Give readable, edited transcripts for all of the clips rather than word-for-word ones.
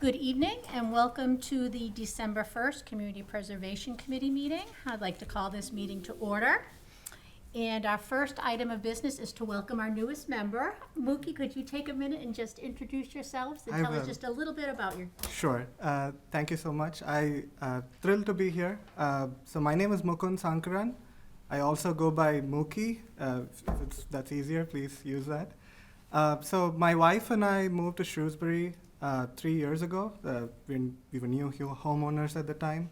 Good evening and welcome to the December 1st Community Preservation Committee meeting. I'd like to call this meeting to order. And our first item of business is to welcome our newest member. Mookie, could you take a minute and just introduce yourselves and tell us just a little bit about your... Sure. Thank you so much. I'm thrilled to be here. So my name is Mukund Sankaran. I also go by Mookie. If that's easier, please use that. So my wife and I moved to Shrewsbury 3 years ago. We were new homeowners at the time.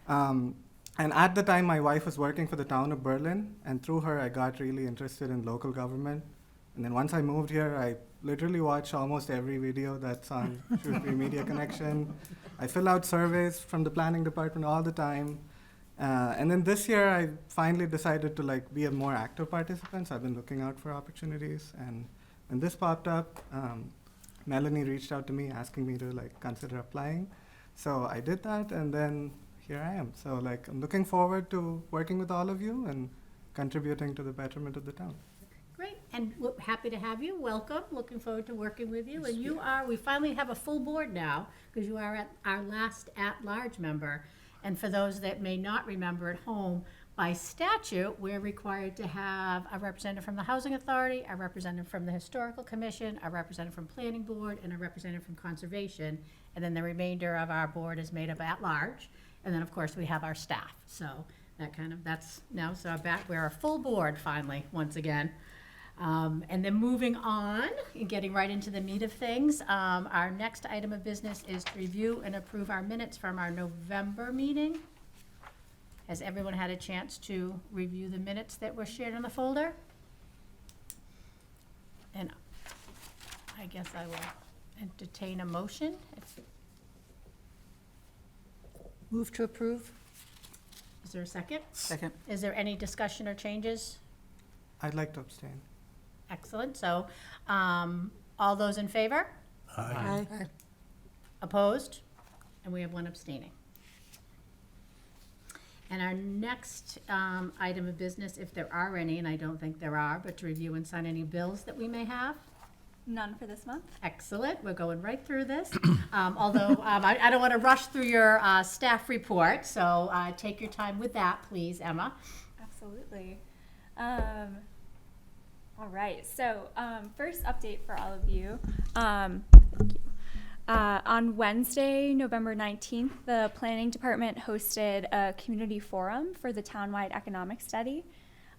And at the time, my wife was working for the town of Berlin, and through her, I got really interested in local government. And then once I moved here, I literally watch almost every video that's on Shrewsbury Media Connection. I fill out surveys from the planning department all the time. And then this year, I finally decided to be a more active participant. So I've been looking out for opportunities. And when this popped up, Melanie reached out to me asking me to consider applying. So I did that, and then here I am. So I'm looking forward to working with all of you and contributing to the betterment of the town. Great, and we're happy to have you. Welcome. Looking forward to working with you. And we finally have a full board now because you are our last at-large member. And for those that may not remember at home, by statute, we're required to have a representative from the Housing Authority, a representative from the Historical Commission, a representative from Planning Board, and a representative from Conservation. And then the remainder of our board is made up at-large. And then, of course, we have our staff. So we're a full board finally, once again. And then moving on and getting right into the meat of things, our next item of business is to review and approve our minutes from our November meeting. Has everyone had a chance to review the minutes that were shared in the folder? And I guess I will entertain a motion. Move to approve. Is there a second? Second. Is there any discussion or changes? I'd like to abstain. Excellent. So, all those in favor? Aye. Opposed? And we have one abstaining. And our next item of business, if there are any, and I don't think there are, but to review and sign any bills that we may have. None for this month. Excellent. We're going right through this. Although I don't want to rush through your staff report, so take your time with that, please, Emma. Absolutely. All right. So first update for all of you. Thank you. On Wednesday, November 19th, the Planning Department hosted a community forum for the townwide economic study.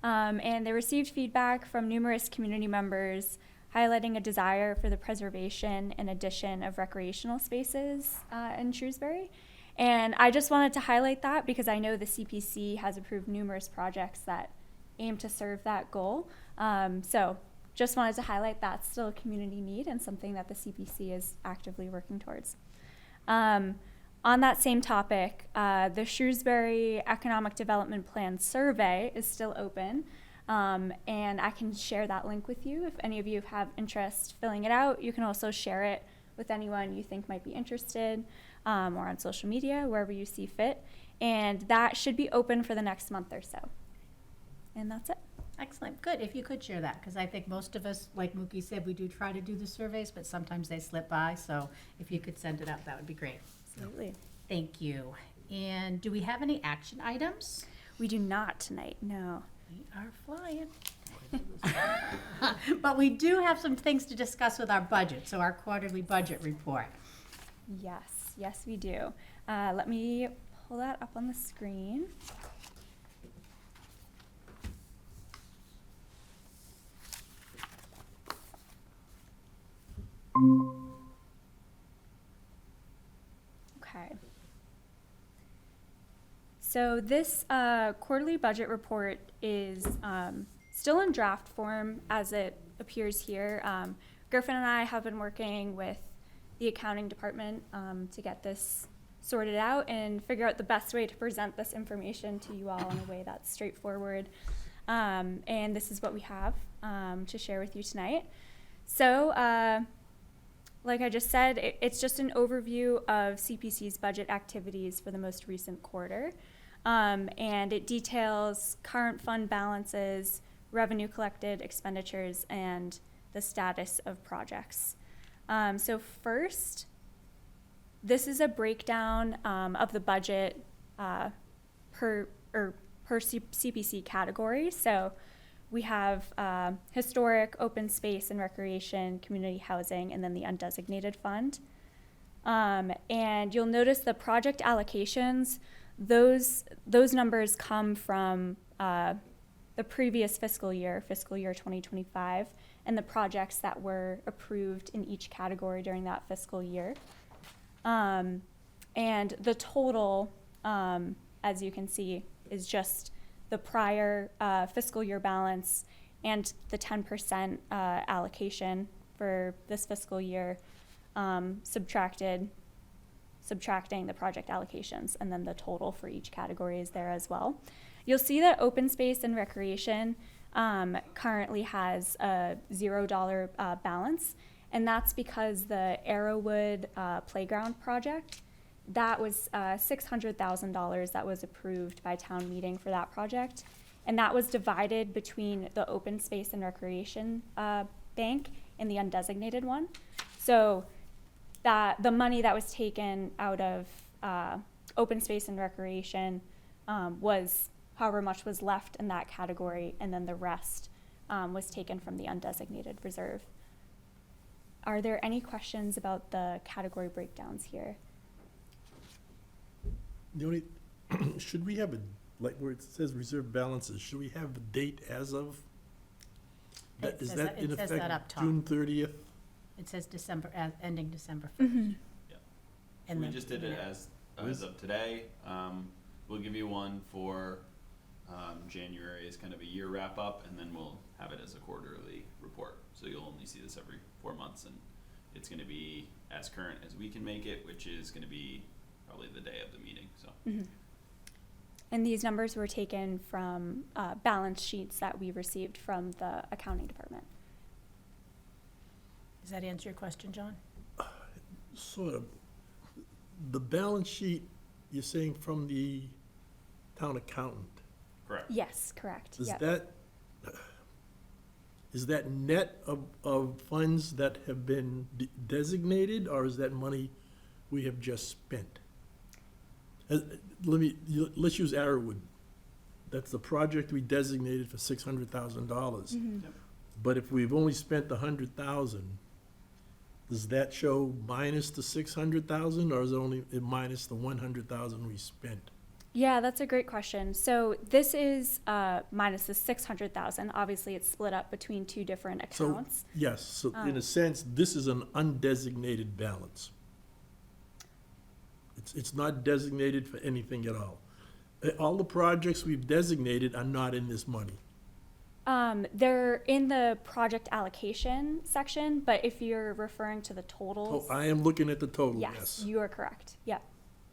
And they received feedback from numerous community members highlighting a desire for the preservation and addition of recreational spaces in Shrewsbury. And I just wanted to highlight that because I know the CPC has approved numerous projects that aim to serve that goal. So just wanted to highlight that's still a community need and something that the CPC is actively working towards. On that same topic, the Shrewsbury Economic Development Plan survey is still open. And I can share that link with you if any of you have interest filling it out. You can also share it with anyone you think might be interested, or on social media, wherever you see fit. And that should be open for the next month or so. And that's it. Excellent. Good. If you could share that, because I think most of us, like Mookie said, we do try to do the surveys, but sometimes they slip by. So if you could send it out, that would be great. Absolutely. Thank you. And do we have any action items? We do not tonight, no. We are flying. But we do have some things to discuss with our budget, so our quarterly budget report. Yes, we do. Let me pull that up on the screen. Okay. So this quarterly budget report is still in draft form as it appears here. Griffin and I have been working with the accounting department to get this sorted out and figure out the best way to present this information to you all in a way that's straightforward. And this is what we have to share with you tonight. So, like I just said, it's just an overview of CPC's budget activities for the most recent quarter. And it details current fund balances, revenue collected, expenditures, and the status of projects. So first, This is a breakdown of the budget per CPC category. So we have historic, open space and recreation, community housing, and then the undesignated fund. And you'll notice the project allocations, those numbers come from the previous fiscal year 2025, and the projects that were approved in each category during that fiscal year. And the total, as you can see, is just the prior fiscal year balance and the 10% allocation for this fiscal year, subtracting the project allocations, and then the total for each category is there as well. You'll see that open space and recreation currently has a $0 balance, and that's because the Arrowwood Playground project, that was $600,000 that was approved by town meeting for that project, and that was divided between the open space and recreation bank and the undesignated one. So that the money that was taken out of open space and recreation was however much was left in that category, and then the rest was taken from the undesignated reserve. Are there any questions about the category breakdowns here? The only, should we have a, like where it says reserve balances, should we have the date as of? It Is says that that- in it says that effect up top. June 30th? It says December, ending December 1st. Mm-hmm. So And we then- just did it as of today. We'll give you one for January as kind of a year wrap up, and then we'll have it as a quarterly report. So you'll only see this every 4 months, and it's gonna be as current as we can make it, which is gonna be probably the day of the meeting, so. Mm-hmm. And these numbers were taken from balance sheets that we received from the accounting department. Does that answer your question, John? Sort of. The balance sheet, you're saying from the town accountant, Correct. Yes, correct. is Yep. that net of funds that have been designated, or is that money we have just spent? Let's use Arrowwood. That's the project we designated for $600,000. Mhm. Yep. But if we've only spent 100,000, does that show minus the 600,000, or is it only minus the 100,000 we spent? Yeah, that's a great question. So this is minus the 600,000. Obviously, it's split up between two different So, accounts. yes, so in a sense, this is an undesignated balance. It's not designated for anything at all. All the projects we've designated are not in this money. They're in the project allocation section, but if you're referring to the totals, Oh, I am looking at the total, yes, yes. you are correct. Yep.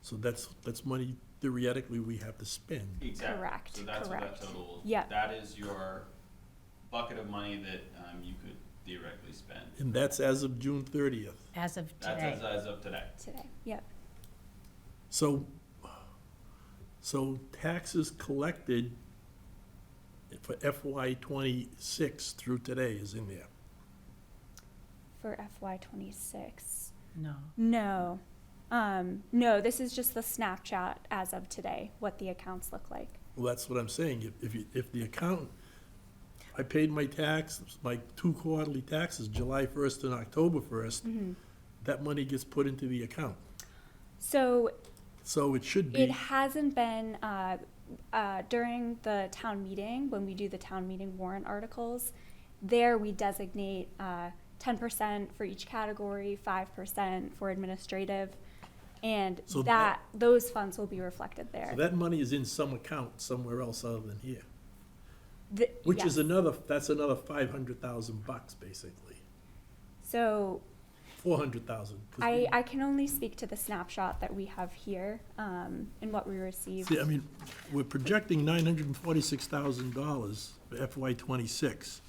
So that's money theoretically we have to spend. Exactly. Correct, So that's what that correct. total, Yep. that is your bucket of money that you could theoretically spend. And that's as of June 30th. As of That's today. as of today. Today. Yep. So taxes collected for FY '26 through today is in there. For FY26. No. No. No, this is just the snapshot as of today, what the accounts look like. Well, that's what I'm saying. If the accountant, I paid my tax, my 2 quarterly taxes, July 1st and October 1st, that money gets put into the account. So So it should it be, hasn't been, during the town meeting, when we do the town meeting warrant articles, there we designate 10% for each category, 5% for administrative, and So those funds will be reflected there. so that money is in some account somewhere else other than here. Which yes. is that's another 500,000 bucks, basically. So 400,000. 'cause I can only speak to the snapshot that we have here, and what we received. See, I mean, we're projecting $946,000 for FY '26.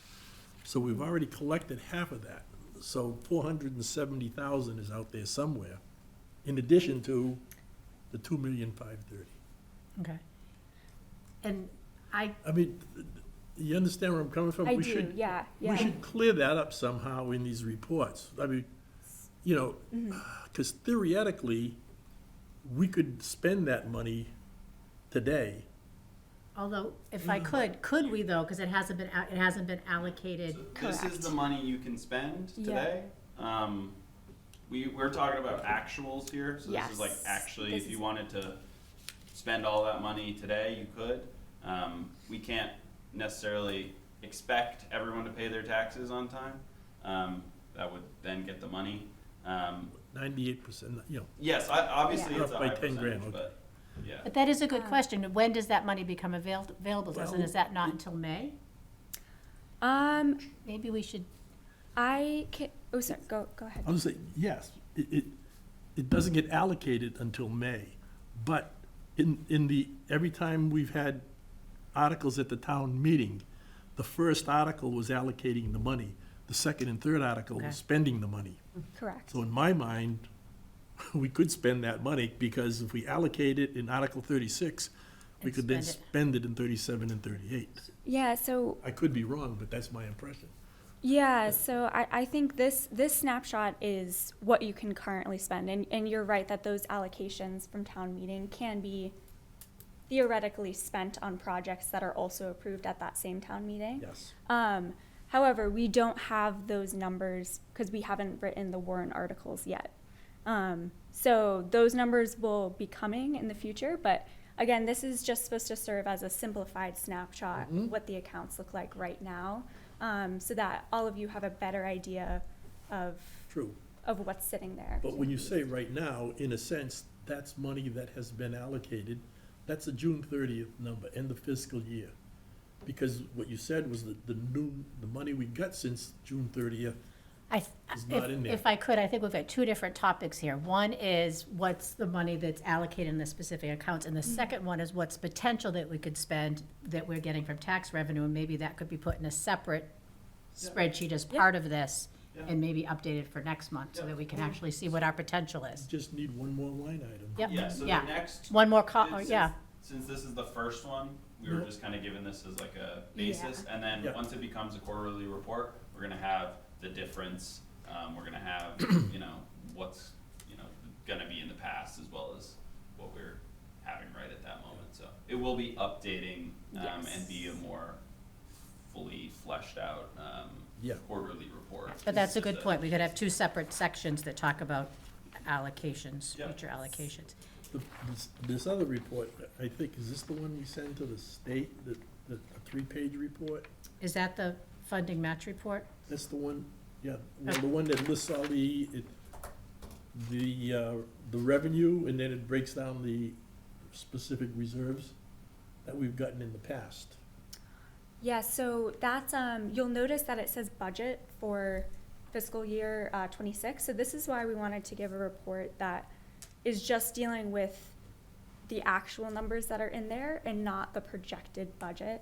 So we've already collected half of that. So 470,000 is out there somewhere, in addition to the 2,530,000. Okay. And I, I mean, you understand where I'm coming from? I We do, should- yeah, We yeah. should clear that up somehow in these reports. I mean, you know, because theoretically, we could spend that money today. Although, if I could we though, because it hasn't been allocated. So this is Correct. the money you can spend Yeah. today. We're talking about actuals here, so this is like Yes. actually, This if you is- wanted to spend all that money today, you could. We can't necessarily expect everyone to pay their taxes on time. That would then get the money. 98%, you know, Yes, obviously Yeah. it's a Up by high 10 grand, percentage, okay. but, yeah. But that is a good question. When does that money become available to us, and Well, is that not until May? Maybe we should, I can, oh, sorry, go ahead. I was saying, yes, it doesn't get allocated until May, but every time we've had articles at the town meeting, the first article was allocating the money, the second and third article Okay. was spending the money. Correct. So in my mind, we could spend that money, because if we allocate it in Article 36, we And could then spend it. spend it in 37 and 38. Yeah, so I could be wrong, but that's my impression. Yeah, so I think this snapshot is what you can currently spend, and you're right that those allocations from town meeting can be theoretically spent on projects that are also approved at that same town meeting. Yes. However, we don't have those numbers because we haven't written the warrant articles yet. So those numbers will be coming in the future, but again, this is just supposed to serve as a simplified snapshot, what the accounts look like right now. So that all of you have a better idea of True. what's sitting there. But when you say right now, in a sense, that's money that has been allocated. That's a June 30th number, end of fiscal year. Because what you said was that the money we got since June 30th, It's not in there. if I could, I think we've got two different topics here. One is what's the money that's allocated in the specific accounts, and the second one is what's potential that we could spend that we're getting from tax revenue, and maybe that could be put in a separate spreadsheet as part of this, Yeah. and maybe updated for next month, so that we can actually see what our potential is. just need one more line item. Yep, Yeah, so yeah. the next. One more since- yeah. Since this is the first one, we were Yeah. just kind of given this as like a basis, and then Yeah. once it becomes a quarterly report, we're gonna have the difference. We're gonna have, what's, gonna be in the past as well as what we're having right at that moment. So it will be updating, and be a more fully fleshed out, Yeah. quarterly report. But that's a It's good just point. We could have two separate sections that talk about allocations, Yep. future allocations. This other report, I think, is this the one we send to the state, a 3-page report? Is that the funding match report? That's the one, yeah, the one that lists all the revenue, and then it breaks down the specific reserves that we've gotten in the past. Yeah, so that's, you'll notice that it says budget for fiscal year 26. So this is why we wanted to give a report that is just dealing with the actual numbers that are in there and not the projected budget,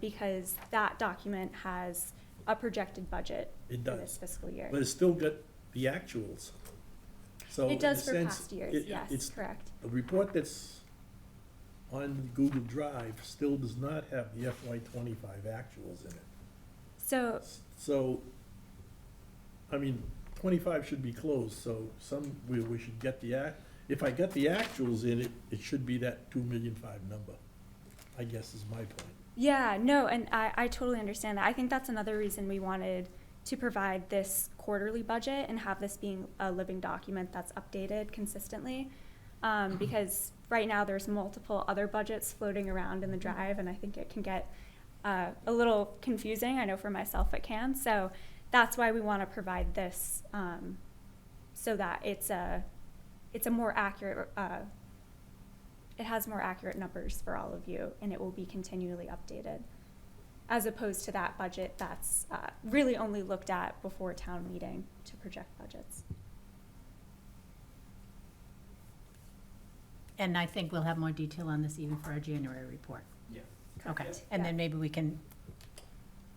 because that document has a projected budget It for does. this fiscal year. But it's still got the actuals. So It does in a for sense, past years, yes, it's correct. the report that's on Google Drive still does not have the FY 25 actuals in it. So, So, I mean, 25 should be closed, so we should get if I get the actuals in it, it should be that 2,000,005 number, I guess is my point. yeah, no, and I totally understand that. I think that's another reason we wanted to provide this quarterly budget and have this being a living document that's updated consistently. Because right now there's multiple other budgets floating around in the drive, and I think it can get a little confusing. I know for myself it can. So that's why we want to provide this, so that it's a more accurate, it has more accurate numbers for all of you, and it will be continually updated, as opposed to that budget that's really only looked at before town meeting to project budgets. And I think we'll have more detail on this even for our January report. Yeah. Okay, Yep. and then maybe we can,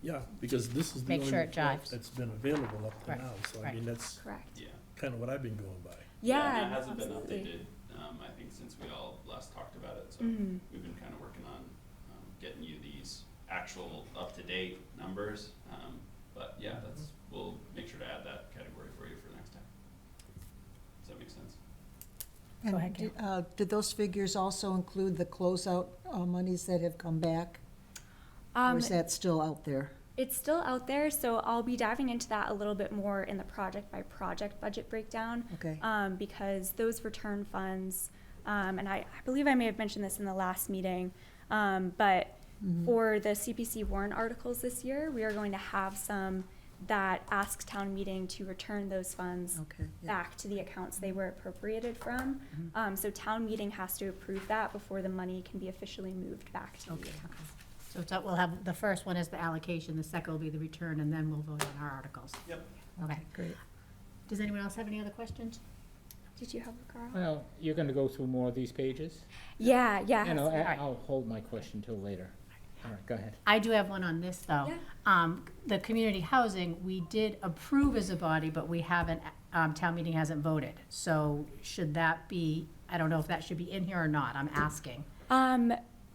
Yeah, because this is the Make only sure it report jives. that's been available up to Right, now, so I right. mean, that's Correct. Yeah. kind of what I've been going by. Yeah, And that hasn't been absolutely. updated, I think, since we all last talked about it, so Mhm. we've been kind of working on, getting you these actual up-to-date numbers, but yeah, we'll make sure to add that category for you for next time. Go ahead, Kim. Did those figures also include the closeout monies that have come back? Or is that still out there? It's still out there, so I'll be diving into that a little bit more in the project by project budget breakdown. Okay. Because those return funds, and I believe I may have mentioned this in the last meeting, but for the CPC warrant articles this year, we are going to have some that ask town meeting to return those funds Okay, yeah. back to the accounts they were appropriated from. So town meeting has to approve that before the money can be officially moved back to the Okay. account. So we'll have, the first one is the allocation, the second will be the return, and then we'll vote on our articles. Yep. Okay. Great. Does anyone else have any other questions? Did you have a Carl? Well, you're gonna go through more of these pages? Yeah. You know, Alright. I'll hold my question till later. All right, go ahead. I do have one on this, though. The community housing, we did approve as a body, but we haven't, town meeting hasn't voted. So should that be, I don't know if that should be in here or not, I'm asking.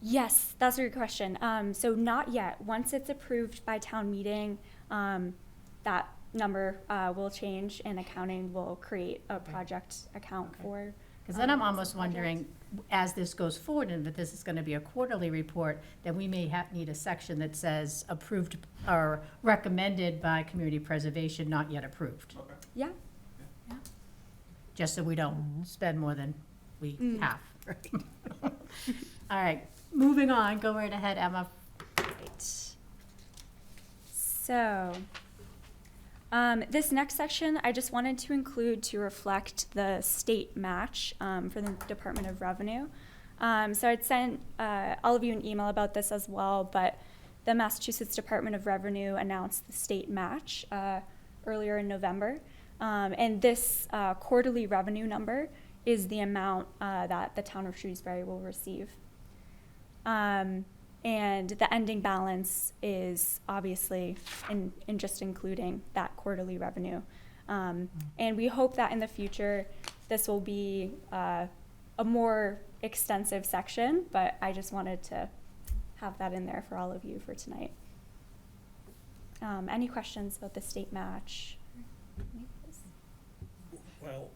Yes, that's a good question. So not yet. Once it's approved by town meeting, that number will change and accounting will create a project account Okay. for. Because then I'm this almost project. wondering, as this goes forward, and that this is gonna be a quarterly report, then we may need a section that says approved or recommended by community preservation, not yet approved. Okay. Yeah. Just so we don't spend more than we Mm. have. All right, moving on, go right ahead, Emma. Right. So, this next section, I just wanted to include to reflect the state match for the Department of Revenue. So I'd sent all of you an email about this as well, but the Massachusetts Department of Revenue announced the state match earlier in November. And this quarterly revenue number is the amount that the town of Shrewsbury will receive. And the ending balance is obviously in just including that quarterly revenue. And we hope that in the future, this will be a more extensive section, but I just wanted to have that in there for all of you for tonight. Any questions about the state match? Well,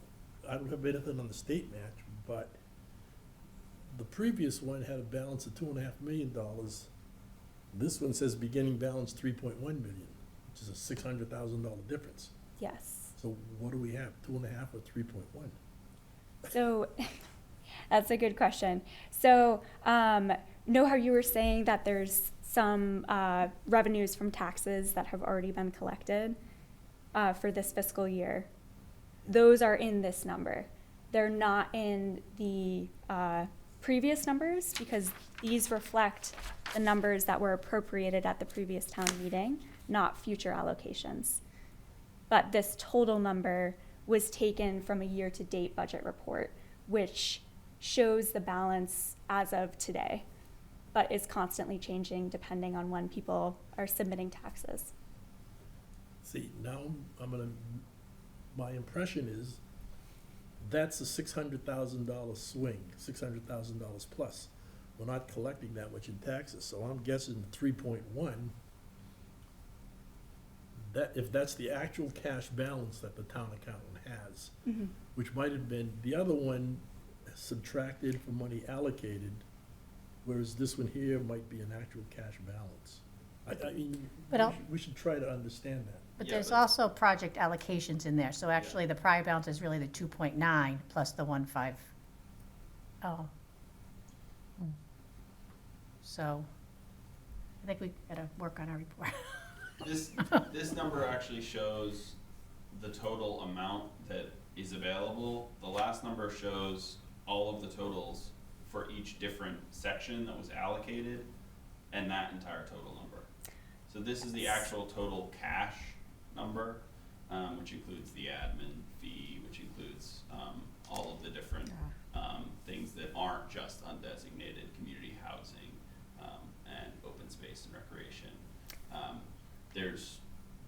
I don't have anything on the state match, but the previous one had a balance of $2.5 million. This one says beginning balance 3.1 million, which is a $600,000 difference. Yes. So what do we have, 2.5 or 3.1? So that's a good question. So know how you were saying that there's some revenues from taxes that have already been collected for this fiscal year. Those are in this number. They're not in the previous numbers because these reflect the numbers that were appropriated at the previous town meeting, not future allocations. But this total number was taken from a year-to-date budget report, which shows the balance as of today, but is constantly changing depending on when people are submitting taxes. See, now my impression is that's a $600,000 swing, $600,000 plus. We're not collecting that much in taxes, so I'm guessing 3.1, that, if that's the actual cash balance that the town accountant has, which might have been, the other one subtracted from money allocated, whereas this one here might be an actual cash balance. I mean, But we should try to understand that. But Yeah, there's but- also project allocations in there, so actually the prior balance is really the 2.9 plus the 1.5. Oh. So, I think we gotta work on our report. This number actually shows the total amount that is available. The last number shows all of the totals for each different section that was allocated and that entire total number. So this is the actual total cash number, which includes the admin fee, which includes all of the different things that aren't just undesignated community housing and open space and recreation. There's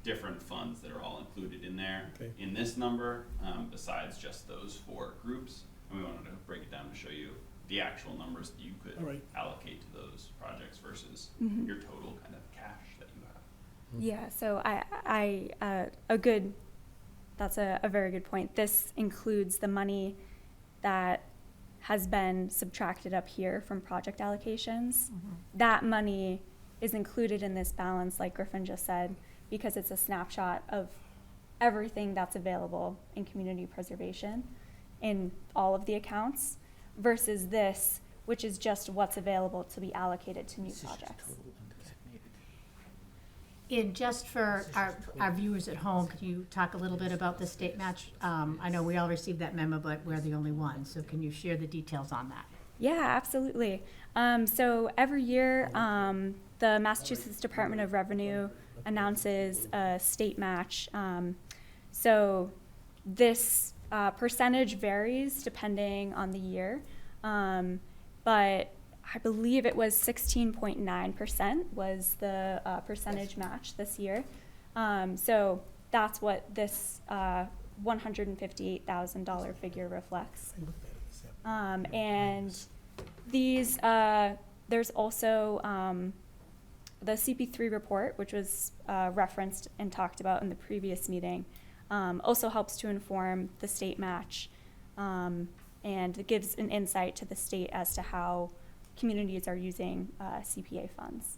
different funds that are all included in there Okay. in this number, besides just those four groups. And we wanted to break it down to show you the actual numbers that you could All right. allocate to those projects versus your total kind of cash that you have. Yeah, so that's a very good point. This includes the money that has been subtracted up here from project allocations. That money is included in this balance, like Griffin just said, because it's a snapshot of everything that's available in community preservation in all of the accounts, versus this, which is just what's available to be allocated to new This is just projects. total undesignated. And just for our viewers at home, could you talk a little bit about the state match? I know we all received that memo, but we're the only ones, so can you share the details on that? Yeah, absolutely. So every year, the Massachusetts Department of Revenue announces a state match. So this percentage varies depending on the year, but I believe it was 16.9% was the percentage match this year. So that's what this $158,000 figure reflects. And these, there's also the CP3 report, which was referenced and talked about in the previous meeting, also helps to inform the state match, and it gives an insight to the state as to how communities are using CPA funds.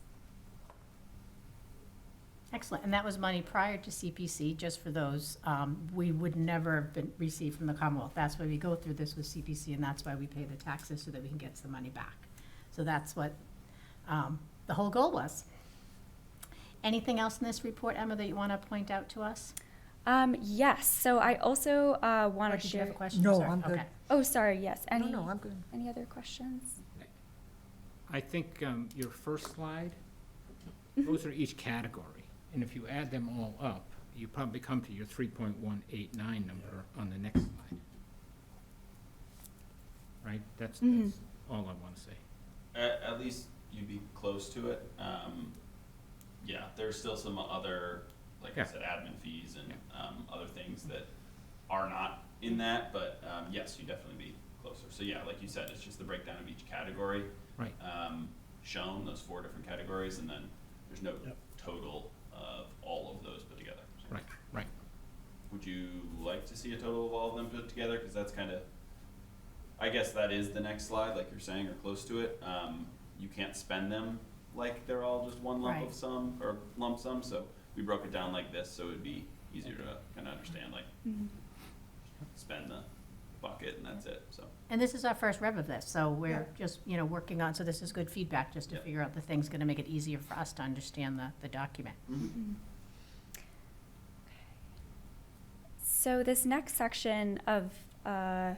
Excellent, and that was money prior to CPC, just for those, we would never have been received from the Commonwealth. That's why we go through this with CPC, and that's why we pay the taxes, so that we can get some money back. So that's what the whole goal was. Anything else in this report, Emma, that you want to point out to us? Yes, so I also want Or to did you have a share. question? No, Sorry. I'm good. Okay. Oh, sorry, yes. No, no, I'm good. Any other questions? I think your first slide, those are each category. And if you add them all up, you probably come to your 3.189 number on the next slide. Right? That's all I want to say. At least you'd be close to it. Yeah, there's still some other, like I Yeah. said, admin fees and other things that are not in that, but yes, you'd definitely be closer. So yeah, like you said, it's just the breakdown of each category. Right. Shown, those 4 different categories, and then there's no total of all of those put together. So Right, right. would you like to see a total of all of them put together? Because that's kind of, I guess that is the next slide, like you're saying, or close to it. You can't spend them like they're all just one lump Right. of sum or lump sum, so we broke it down like this, so it'd be easier to kind of understand, like, spend the bucket and that's it, so. And this is our first rev of this, so we're Yeah. just, working on, so this is good feedback, just to Yeah. figure out the things gonna make it easier for us to understand the document. So this next section of the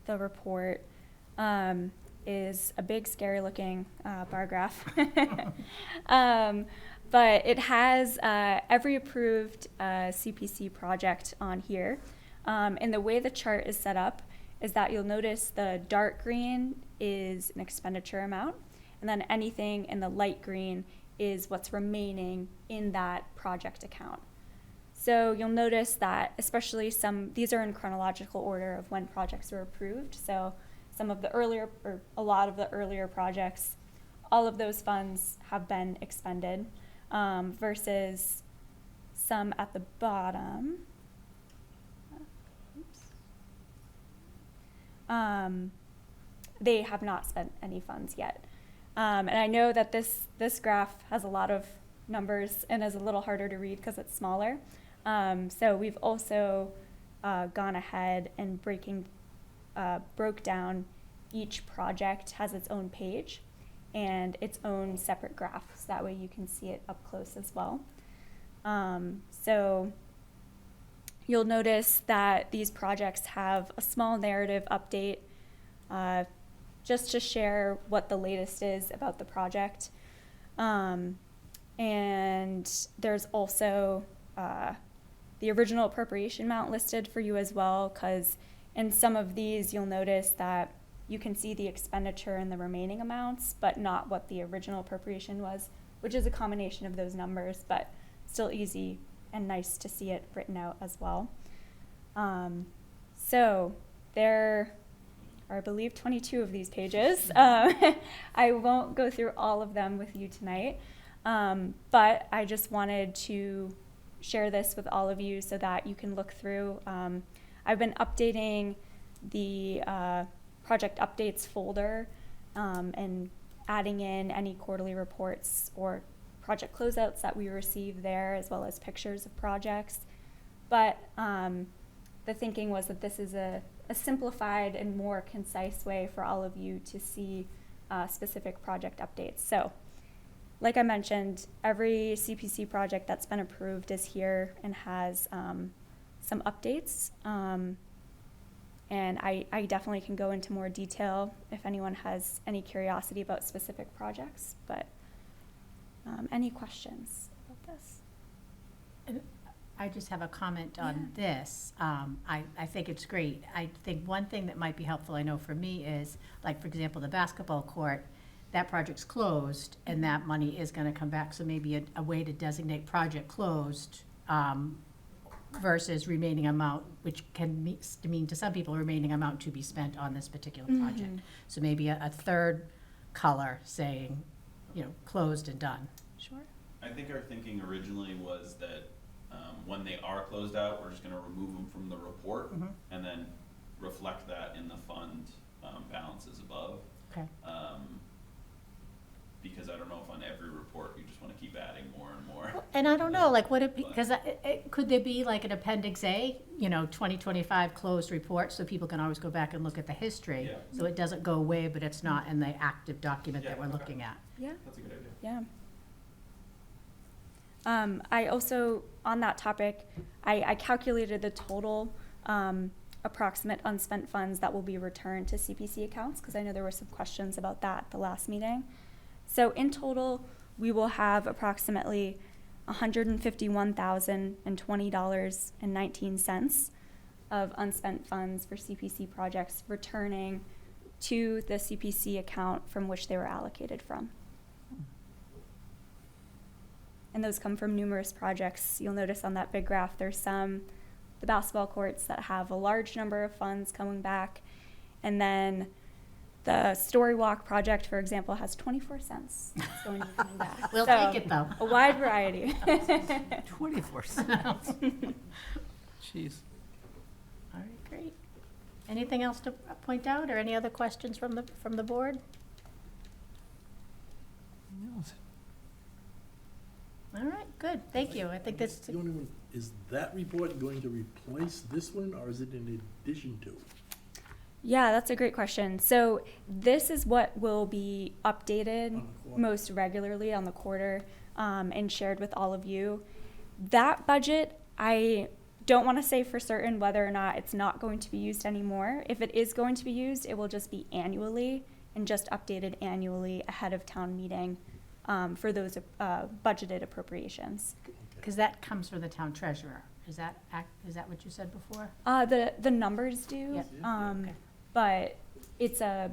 report is a big, scary-looking bar graph. But it has every approved CPC project on here. And the way the chart is set up is that you'll notice the dark green is an expenditure amount, and then anything in the light green is what's remaining in that project account. So you'll notice that especially these are in chronological order of when projects were approved. So some of the earlier, or a lot of the earlier projects, all of those funds have been expended, versus some at the bottom. They have not spent any funds yet. And I know that this graph has a lot of numbers and is a little harder to read because it's smaller. So we've also gone ahead and broke down each project has its own page and its own separate graph, so that way you can see it up close as well. So you'll notice that these projects have a small narrative update, just to share what the latest is about the project. And there's also the original appropriation amount listed for you as well, because in some of these you'll notice that you can see the expenditure and the remaining amounts, but not what the original appropriation was, which is a combination of those numbers, but still easy and nice to see it written out as well. So there are, I believe, 22 of these pages. I won't go through all of them with you tonight, but I just wanted to share this with all of you so that you can look through. I've been updating the project updates folder, and adding in any quarterly reports or project closeouts that we receive there, as well as pictures of projects. But the thinking was that this is a simplified and more concise way for all of you to see specific project updates. So, like I mentioned, every CPC project that's been approved is here and has some updates. And I definitely can go into more detail if anyone has any curiosity about specific projects, but any questions about this? I just have a comment on this. I think it's great. I think one thing that might be helpful, I know for me, is, like, for example, the basketball court, that project's closed, and that money is gonna come back, so maybe a way to designate project closed, versus remaining amount, which can mean to some people, remaining amount to be spent on this particular project. So maybe a third color saying, closed and done. Sure. I think our thinking originally was that when they are closed out, we're just gonna remove them from the report and then reflect that in the fund balances above. Okay. Because I don't know if on every report you just wanna keep adding more and more. And I don't know, like, would it be, because could there be like an Appendix A, 2025 closed report, so people can always go back and look at the history? Yeah. So it doesn't go away, but it's not in the active document that Yeah, we're okay. looking at. Yeah. That's a good idea. Yeah. I also, on that topic, I calculated the total approximate unspent funds that will be returned to CPC accounts, because I know there were some questions about that at the last meeting. So in total, we will have approximately $151,020.19 of unspent funds for CPC projects returning to the CPC account from which they were allocated from. And those come from numerous projects. You'll notice on that big graph, there's the basketball courts that have a large number of funds coming back. And then the Story Walk project, for example, has 24 cents that's going to be coming back. We'll So, take it, though. a wide variety. 24 cents. Jeez. All right, great. Anything else to point out, or any other questions from the board? All right, good, thank you. I think that's, The only one, is that report going to replace this one, or is it in addition to? Yeah, that's a great question. So this is what will be updated On the quarter. most regularly on the quarter, and shared with all of you. That budget, I don't want to say for certain whether or not it's not going to be used anymore. If it is going to be used, it will just be annually and just updated annually ahead of town meeting for those budgeted appropriations. because that comes from the town treasurer. Is that what you said before? The numbers do, Yep. Okay. but it's a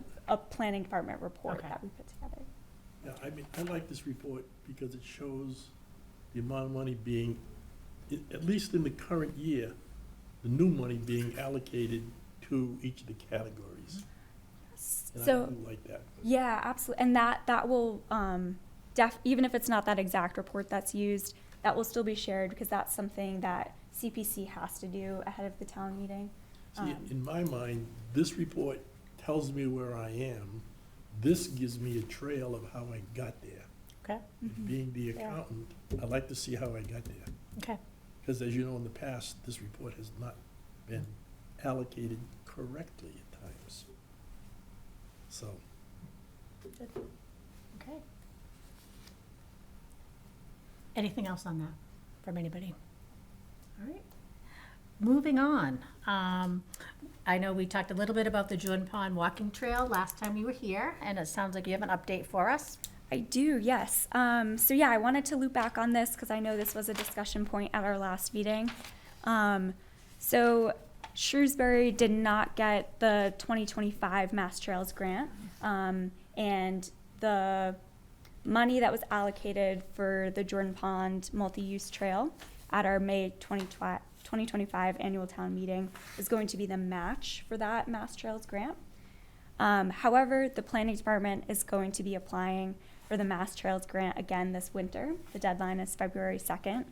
planning department report Okay. that we put together. Yeah, I mean, I like this report because it shows the amount of money being, at least in the current year, the new money being allocated to each of the categories. And I So, do like that. yeah, absolutely, and that will, even if it's not that exact report that's used, that will still be shared, because that's something that CPC has to do ahead of the town meeting. See, in my mind, this report tells me where I am. This gives me a trail of how I got there. Okay, And being the Yeah. accountant, I like to see how I got there. okay. Because as you know, in the past, this report has not been allocated correctly at times. So, Okay. Anything else on that from anybody? All right. Moving on. I know we talked a little bit about the Jordan Pond Walking Trail last time you were here, and it sounds like you have an update for us. I do, yes. So yeah, I wanted to loop back on this because I know this was a discussion point at our last meeting. So Shrewsbury did not get the 2025 Mass Trails grant, and the money that was allocated for the Jordan Pond multi-use trail at our May 2025 annual town meeting is going to be the match for that Mass Trails grant. However, the planning department is going to be applying for the Mass Trails grant again this winter. The deadline is February 2nd.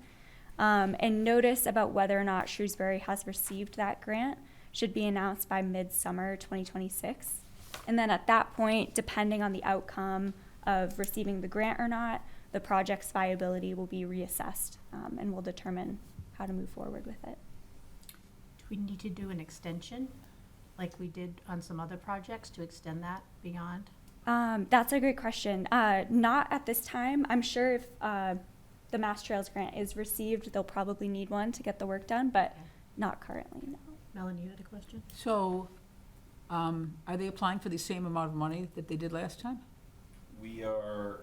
And notice about whether or not Shrewsbury has received that grant should be announced by midsummer 2026. And then at that point, depending on the outcome of receiving the grant or not, the project's viability will be reassessed, and we'll determine how to move forward with it. Do we need to do an extension, like we did on some other projects, to extend that beyond? That's a great question. Not at this time. I'm sure if the Mass Trails grant is received, they'll probably need one to get the work done, but Okay. not currently, no. Melanie, you had a question? So, are they applying for the same amount of money that they did last time? We are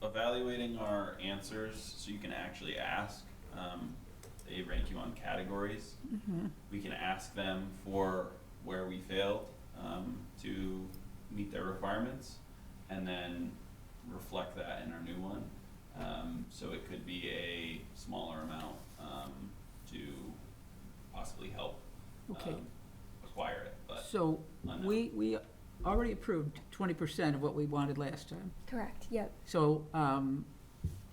evaluating our answers so you can actually ask. They rank you on categories. We can ask them for where we failed to meet their requirements and then reflect that in our new one. So it could be a smaller amount to possibly help Okay. acquire it, but So, unknown. we already approved 20% of what we wanted last time. Correct, yep. So,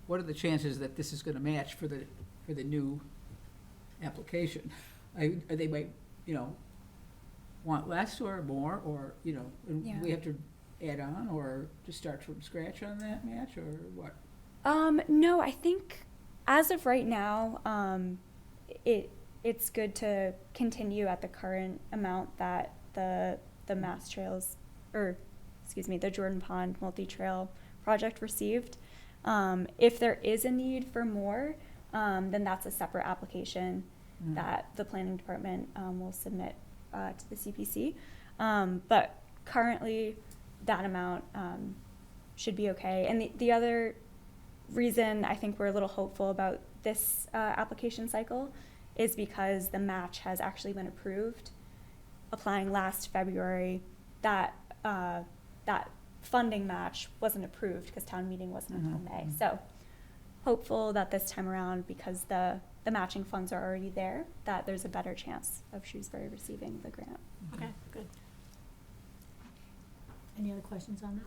what are the chances that this is gonna match for the new application? Are they might, want less or more, or, and Yeah. we have to add on, or just start from scratch on that match, or what? No, I think as of right now, it's good to continue at the current amount that the Mass Trails, or the Jordan Pond Multi-Trail project received. If there is a need for more, then that's a separate application that the planning department will submit to the CPC. But currently, that amount should be okay. And the other reason I think we're a little hopeful about this application cycle is because the match has actually been approved. Applying last February, that funding match wasn't approved because town meeting wasn't until May. So hopeful that this time around, because the matching funds are already there, that there's a better chance of Shrewsbury receiving the grant. Okay, good. Any other questions on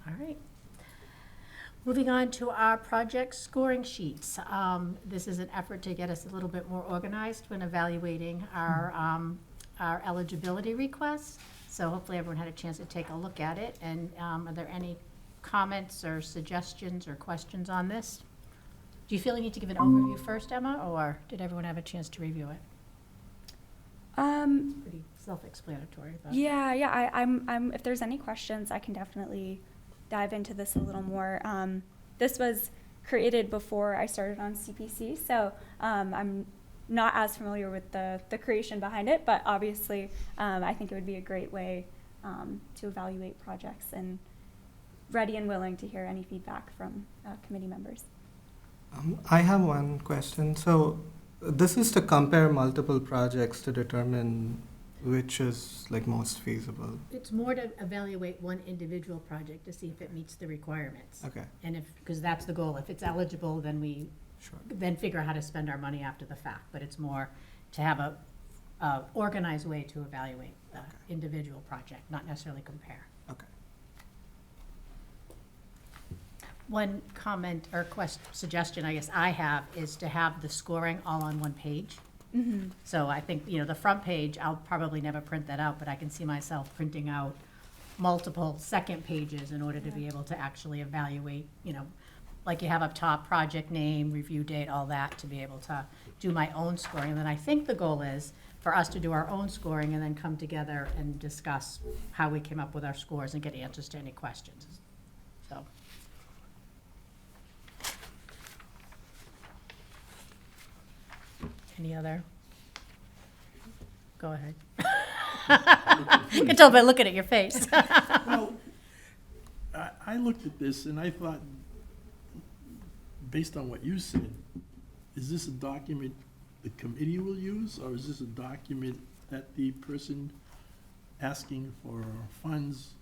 that? All right. Moving on to our project scoring sheets. This is an effort to get us a little bit more organized when evaluating our eligibility requests. So hopefully everyone had a chance to take a look at it. And are there any comments or suggestions or questions on this? Do you feel you need to give an overview first, Emma, or did everyone have a chance to review it? Pretty self-explanatory, but. Yeah. I'm. If there's any questions, I can definitely dive into this a little more. This was created before I started on CPC, so I'm not as familiar with the creation behind it, but obviously I think it would be a great way to evaluate projects, and ready and willing to hear any feedback from committee members. I have one question. So this is to compare multiple projects to determine which is like most feasible. It's more to evaluate one individual project to see if it meets the requirements. Okay, And because that's the goal. If it's eligible, then we sure. then figure out how to spend our money after the fact. But it's more to have a organized way to evaluate the individual project, not necessarily compare. Okay. One comment or suggestion I guess I have is to have the scoring all on one page. So I think, the front page, I'll probably never print that out, but I can see myself printing out multiple second pages in order to be able to actually evaluate, like you have up top, project name, review date, all that, to be able to do my own scoring. And then I think the goal is for us to do our own scoring and then come together and discuss how we came up with our scores and get answers to any questions. So. Any other? Go ahead. I can tell by looking at your face. Well, I looked at this and I thought, based on what you said, is this a document the committee will use, or is this a document that the person asking for funds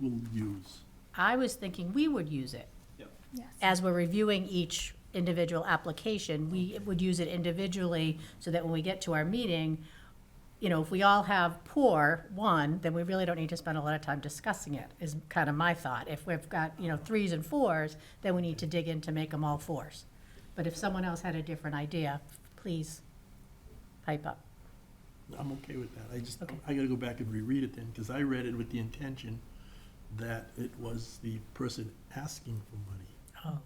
will use? I was thinking we would use it. Yes. As we're reviewing each individual application, we would use it individually so that when we get to our meeting, if we all have poor one, then we really don't need to spend a lot of time discussing it, is kind of my thought. If we've got, 3s and 4s, then we need to dig in to make them all 4s. But if someone else had a different idea, please pipe up. I'm okay with that. Okay. I gotta go back and reread it then, because I read it with the intention that it was the person asking for money, Oh.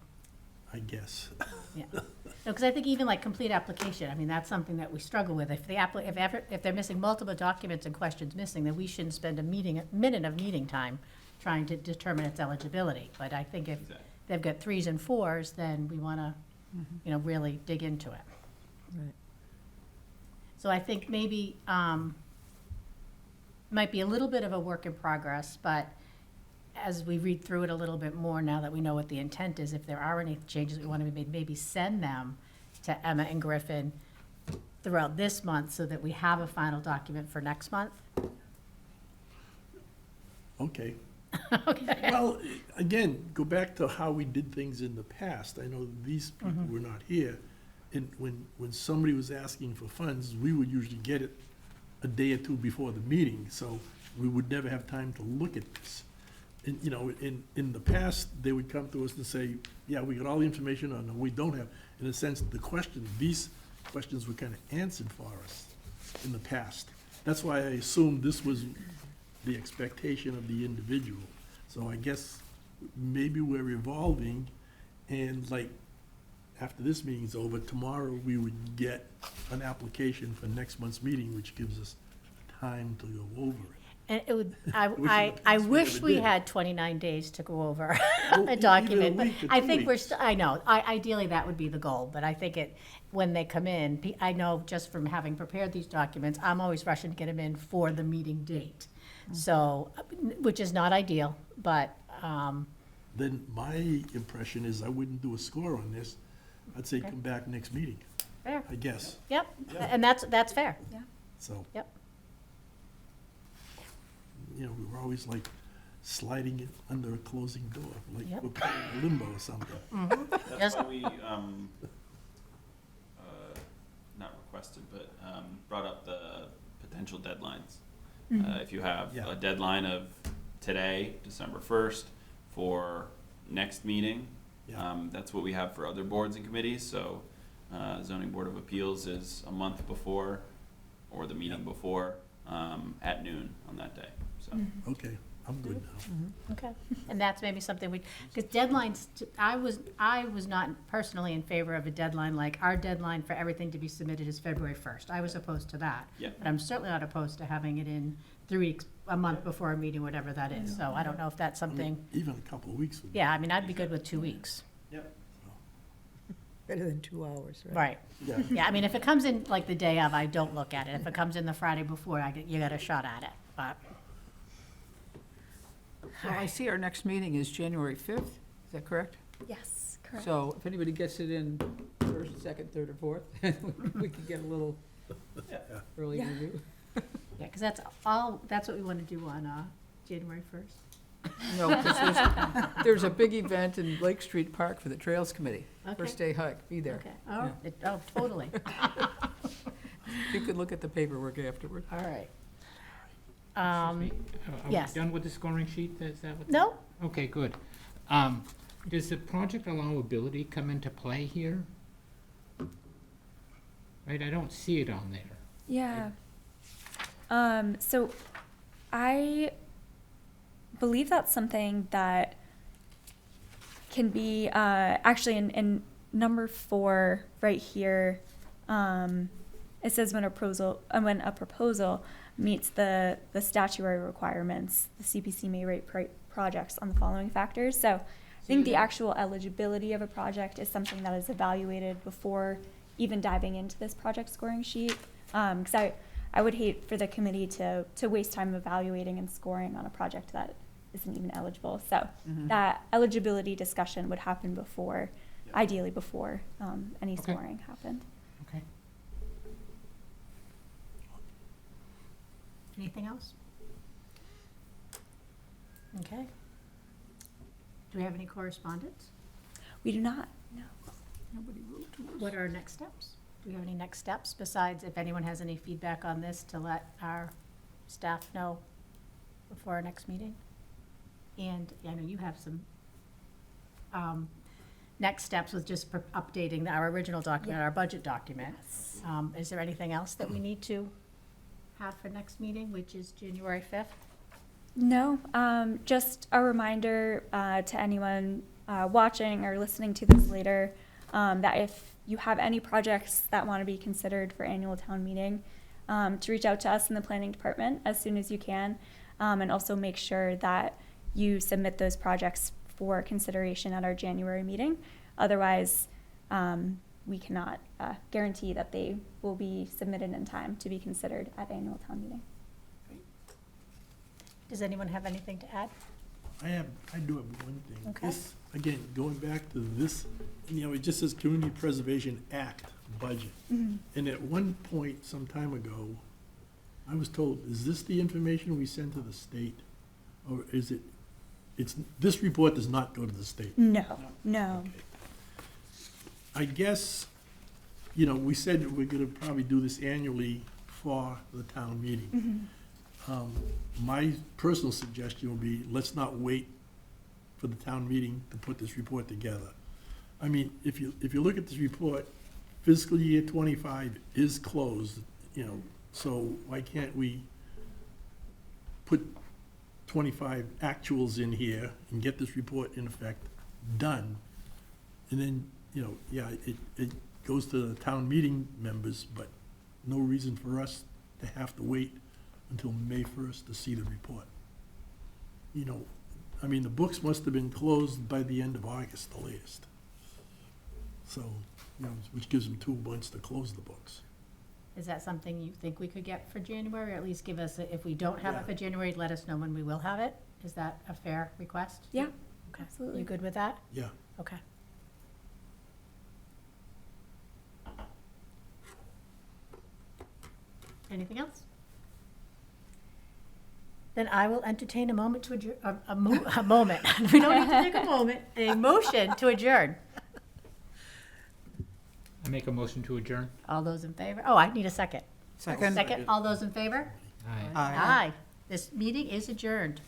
I guess. Yeah, no, because I think even like complete application, I mean, that's something that we struggle with. If if they're missing multiple documents and questions missing, then we shouldn't spend a minute of meeting time trying to determine its eligibility. But I think if Exactly. they've got 3s and 4s, then we want to, really dig into it. Right. So I think maybe, might be a little bit of a work in progress, but as we read through it a little bit more, now that we know what the intent is, if there are any changes that we want to be made, maybe send them to Emma and Griffin throughout this month so that we have a final document for next month. Okay. Okay. Well, again, go back to how we did things in the past. I know these people were not here. And when somebody was asking for funds, we would usually get it a day or two before the meeting, so we would never have time to look at this. And, in the past, they would come to us and say, yeah, we got all the information, or no, we don't have. In a sense, these questions were kind of answered for us in the past. That's why I assumed this was the expectation of the individual. So I guess maybe we're evolving, and like, after this meeting's over, tomorrow we would get an application for next month's meeting, which gives us time to go over it. And it would, Which is I the best we wish ever we did. had 29 days to go over Well, a even document, but week or I 2 think we're, weeks. I know, ideally that would be the goal, but I think when they come in, I know just from having prepared these documents, I'm always rushing to get them in for the meeting date. So, which is not ideal, but, Then my impression is I wouldn't do a score on this. I'd say Okay. come back next meeting, fair, I guess. yep, and that's fair, So, yep. we were always like sliding it under a closing door, like Yep. we're playing limbo or something. That's Yes. why we, not requested, but, brought up the potential deadlines. If you have Yeah. a deadline of today, December 1st, for next meeting, Yeah. that's what we have for other boards and committees, so, zoning board of appeals is a month before, or the meeting Yeah. before, at noon on that day, so. Okay, I'm good now. Okay, and that's maybe something because deadlines, I was not personally in favor of a deadline, like our deadline for everything to be submitted is February 1st. I was opposed to that. Yeah. But I'm certainly not opposed to having it in 3 weeks, a month before a meeting, whatever that is. So I don't know if that's I mean, something, even a couple of weeks would be. yeah, I mean, I'd be good with 2 weeks. Better than 2 hours, right? Right, Yeah. yeah, I mean, if it comes in like the day of, I don't look at it. If it comes in the Friday before, you got a shot at it, but. So I see our next meeting is January 5th, is that correct? Yes, correct. So if anybody gets it in first, second, third, or fourth, we can get a little early Yeah. review. Yeah, because that's what we want to do on January 1st. No, because there's a big event in Lake Street Park for the Trails Committee. Okay. First day hike, be there. Okay, totally. You could look at the paperwork afterward. All right. Are we yes. done with the scoring sheet? Is that what? No, Okay, good. Does the project allowability come into play here? Right, I don't see it on there. Yeah. So I believe that's something that can be, actually in number 4, right here, it says when a proposal meets the statutory requirements, the CPC may rate projects on the following factors. So I think the actual eligibility of a project is something that is evaluated before even diving into this project scoring sheet. Because I would hate for the committee to waste time evaluating and scoring on a project that isn't even eligible. So that eligibility discussion would happen before, ideally before any Okay. scoring happened. Okay. anything else? Okay. Do we have any correspondence? We do not, no. Nobody wrote to us. What are our next steps? Do we have any next steps besides if anyone has any feedback on this to let our staff know before our next meeting? And I know you have some next steps with just updating our original document, Yeah. our budget document. Yes. Is there anything else that we need to have for next meeting, which is January 5th? No, just a reminder to anyone watching or listening to this later that if you have any projects that want to be considered for annual town meeting, to reach out to us in the planning department as soon as you can, and also make sure that you submit those projects for consideration at our January meeting. Otherwise, we cannot guarantee that they will be submitted in time to be considered at annual town meeting. Does anyone have anything to add? I do have one thing. Okay. This, again, going back to this, it just says Community Preservation Act budget. And at one point, some time ago, I was told, is this the information we send to the state? Or is it, this report does not go to the state? No, no. Okay. I guess, we said we're gonna probably do this annually for the town meeting. My personal suggestion would be, let's not wait for the town meeting to put this report together. I mean, if you look at this report, fiscal year 25 is closed, so why can't we put 25 actuals in here and get this report in effect done? And then, it goes to the town meeting members, but no reason for us to have to wait until May 1st to see the report. The books must have been closed by the end of August, the latest. So, which gives them 2 months to close the books. Is that something you think we could get for January, or at least give us, if we don't have it Yeah. for January, let us know when we will have it? Is that a fair request? Yeah, Okay. absolutely. You good with that? Yeah. Okay. Anything else? Then I will entertain a moment to adjourn, a moment. We don't need to take a moment, a motion to adjourn. I make a motion to adjourn. All those in favor? Oh, I need a second. Second. Second, all those in favor? Aye. Aye. Aye. This meeting is adjourned.